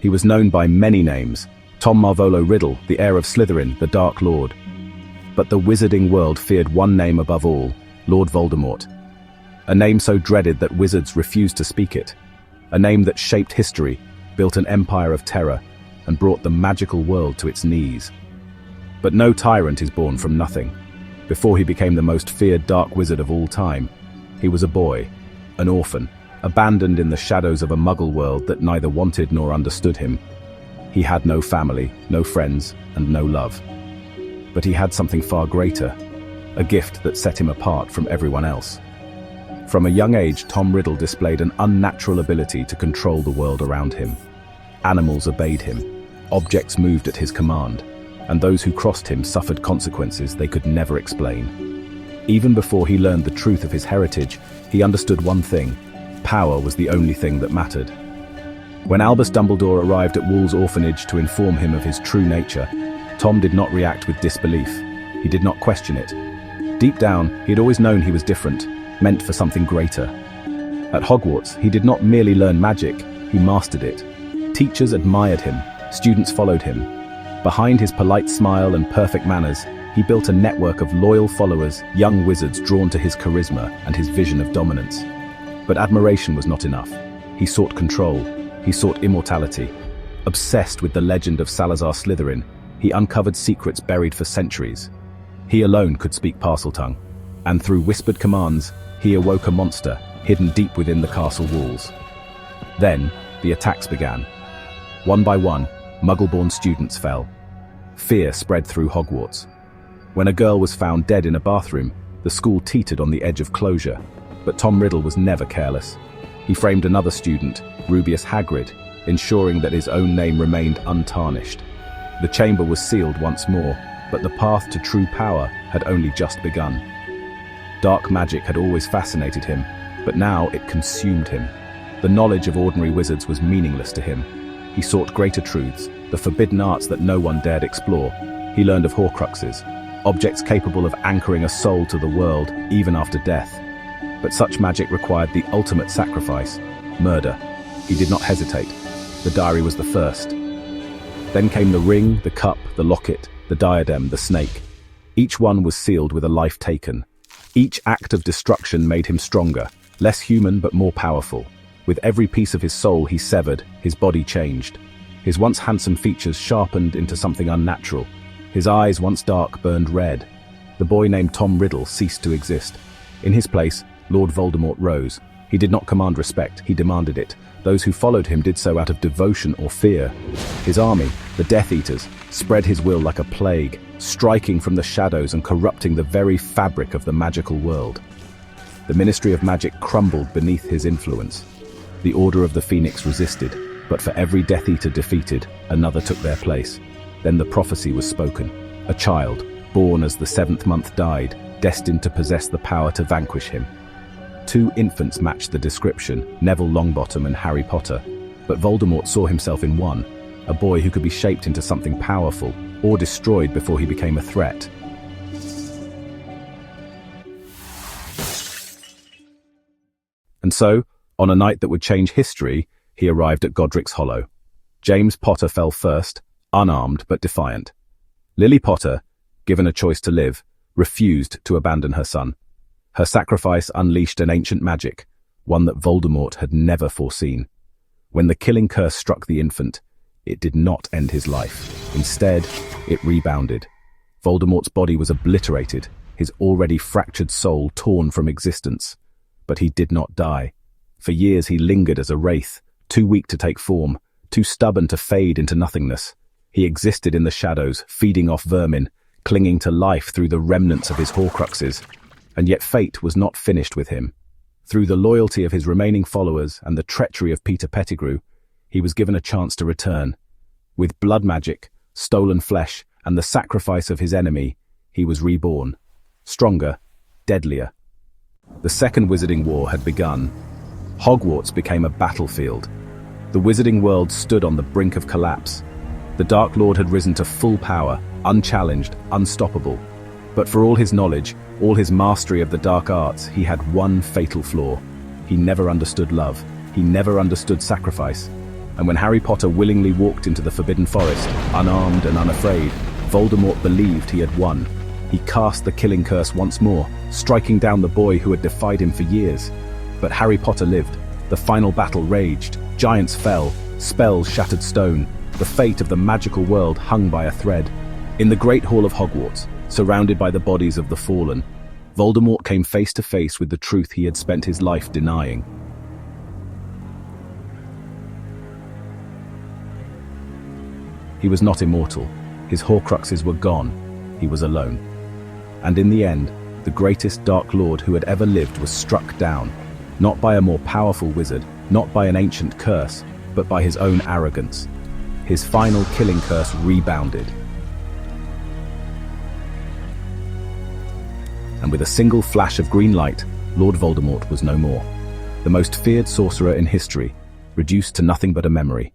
He was known by many names: Tom Marvolo Riddle, the heir of Slytherin, the Dark Lord. But the wizarding world feared one name above all: Lord Voldemort. A name so dreaded that wizards refused to speak it. A name that shaped history, built an empire of terror, and brought the magical world to its knees. But no tyrant is born from nothing. Before he became the most feared dark wizard of all time, he was a boy, an orphan, abandoned in the shadows of a muggle world that neither wanted nor understood him. He had no family, no friends, and no love. But he had something far greater, a gift that set him apart from everyone else. From a young age, Tom Riddle displayed an unnatural ability to control the world around him. Animals obeyed him, objects moved at his command, and those who crossed him suffered consequences they could never explain. Even before he learned the truth of his heritage, he understood one thing: power was the only thing that mattered. When Albus Dumbledore arrived at Wool's orphanage to inform him of his true nature, Tom did not react with disbelief. He did not question it. Deep down, he had always known he was different, meant for something greater. At Hogwarts, he did not merely learn magic, he mastered it. Teachers admired him, students followed him. Behind his polite smile and perfect manners, he built a network of loyal followers, young wizards drawn to his charisma and his vision of dominance. But admiration was not enough. He sought control. He sought immortality. Obsessed with the legend of Salazar Slytherin, he uncovered secrets buried for centuries. He alone could speak Parseltongue, and through whispered commands, he awoke a monster hidden deep within the castle walls. Then, the attacks began. One by one, Muggle-born students fell. Fear spread through Hogwarts. When a girl was found dead in a bathroom, the school teetered on the edge of closure. But Tom Riddle was never careless. He framed another student, Rubeus Hagrid, ensuring that his own name remained untarnished. The chamber was sealed once more, but the path to true power had only just begun. Dark magic had always fascinated him, but now it consumed him. The knowledge of ordinary wizards was meaningless to him. He sought greater truths, the forbidden arts that no one dared explore. He learned of Horcruxes, objects capable of anchoring a soul to the world even after death. But such magic required the ultimate sacrifice: murder. He did not hesitate. The diary was the first. Then came the ring, the cup, the locket, the diadem, the snake. Each one was sealed with a life taken. Each act of destruction made him stronger, less human but more powerful. With every piece of his soul he severed, his body changed. His once handsome features sharpened into something unnatural. His eyes, once dark, burned red. The boy named Tom Riddle ceased to exist. In his place, Lord Voldemort rose. He did not command respect, he demanded it. Those who followed him did so out of devotion or fear. His army, the Death Eaters, spread his will like a plague, striking from the shadows and corrupting the very fabric of the magical world. The Ministry of Magic crumbled beneath his influence. The Order of the Phoenix resisted, but for every Death Eater defeated, another took their place. Then the prophecy was spoken. A child, born as the 7th month died, destined to possess the power to vanquish him. 2 infants matched the description, Neville Longbottom and Harry Potter. But Voldemort saw himself in one, a boy who could be shaped into something powerful, or destroyed before he became a threat. And so, on a night that would change history, he arrived at Godric's Hollow. James Potter fell first, unarmed but defiant. Lily Potter, given a choice to live, refused to abandon her son. Her sacrifice unleashed an ancient magic, one that Voldemort had never foreseen. When the killing curse struck the infant, it did not end his life. Instead, it rebounded. Voldemort's body was obliterated, his already fractured soul torn from existence. But he did not die. For years he lingered as a wraith, too weak to take form, too stubborn to fade into nothingness. He existed in the shadows, feeding off vermin, clinging to life through the remnants of his Horcruxes. And yet fate was not finished with him. Through the loyalty of his remaining followers and the treachery of Peter Pettigrew, he was given a chance to return. With blood magic, stolen flesh, and the sacrifice of his enemy, he was reborn. Stronger, deadlier. The Second Wizarding War had begun. Hogwarts became a battlefield. The wizarding world stood on the brink of collapse. The Dark Lord had risen to full power, unchallenged, unstoppable. But for all his knowledge, all his mastery of the dark arts, he had one fatal flaw. He never understood love. He never understood sacrifice. And when Harry Potter willingly walked into the Forbidden Forest, unarmed and unafraid, Voldemort believed he had won. He cast the killing curse once more, striking down the boy who had defied him for years. But Harry Potter lived. The final battle raged. Giants fell. Spells shattered stone. The fate of the magical world hung by a thread. In the Great Hall of Hogwarts, surrounded by the bodies of the fallen, Voldemort came face to face with the truth he had spent his life denying. He was not immortal. His Horcruxes were gone. He was alone. And in the end, the greatest Dark Lord who had ever lived was struck down, not by a more powerful wizard, not by an ancient curse, but by his own arrogance. His final killing curse rebounded. And with a single flash of green light, Lord Voldemort was no more. The most feared sorcerer in history, reduced to nothing but a memory.